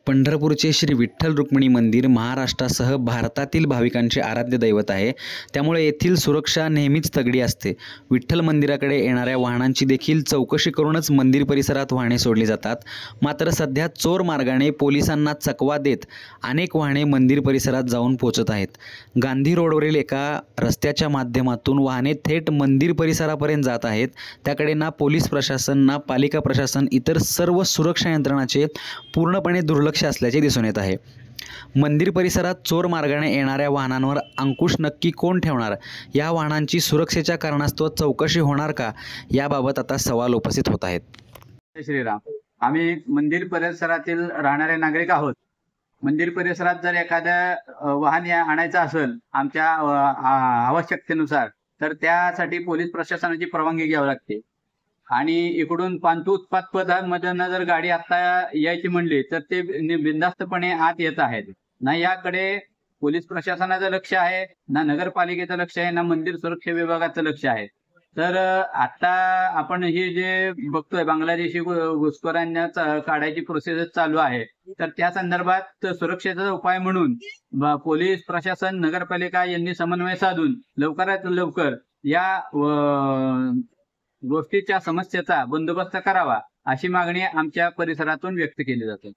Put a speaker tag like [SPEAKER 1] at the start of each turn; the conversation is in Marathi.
[SPEAKER 1] पंढरपूरचे श्री विठ्ठल रुक्मिणी मंदिर महाराष्ट्रासह भारतातील भाविकांचे आराध्य दैवत आहे. त्यामुळे येथील सुरक्षा नेहमीच तगडी असते. विठ्ठल मंदिराकडे येणाऱ्या वाहनांची देखील चौकशी करूनच मंदिर परिसरात वाहने सोडली जातात. मात्र सध्या चोर मार्गाने पोलिसांना चकवा देत अनेक वाहने मंदिर परिसरात जाऊन पोहोचत आहेत. गांधी रोडवरील एका रस्त्याच्या माध्यमातून वाहने थेट मंदिर परिसरापर्यंत जात आहेत. त्याकडे ना पोलीस प्रशासन ना पालिका प्रशासन इतर सर्व सुरक्षा यंत्रणाचे पूर्णपणे दुर्लक्ष असल्याचे दिसून येत आहे. मंदिर परिसरात चोर मार्गाने येणाऱ्या वाहनांवर अंकुश नक्की कोण ठेवणार? या वाहनांची सुरक्षेच्या कारणास्तव चौकशी होणार का? याबाबत आता सवाल उपस्थित होत आहेत.
[SPEAKER 2] जय श्रीराम. आम्ही मंदिर परिसरातील राहणारे नागरिक आहोत. मंदिर परिसरात जर एखादं वाहन आणायचं असेल आमच्या आवश्यकतेनुसार तर त्यासाठी पोलीस प्रशासनाची परवानगी घ्यावी लागते. आणि इकडून पांतू उत्पाद पदांमधून जर गाडी आता यायची म्हणली तर ते बिनधास्तपणे आत येत आहेत. ना याकडे पोलीस प्रशासनाचं लक्ष आहे, ना नगरपालिकेचं लक्ष आहे, ना मंदिर सुरक्षा विभागाचं लक्ष आहे. तर आता आपण हे जे बघतोय बांगलादेशी घुसखोरांना काढायची प्रोसेस चालू आहे. तर त्या संदर्भात सुरक्षेचा उपाय म्हणून पोलीस प्रशासन नगरपालिका यांनी समन्वय साधून लवकरात लवकर या गोष्टीच्या समस्येचा बंदोबस्त करावा अशी मागणी आमच्या परिसरातून व्यक्त केली जाते.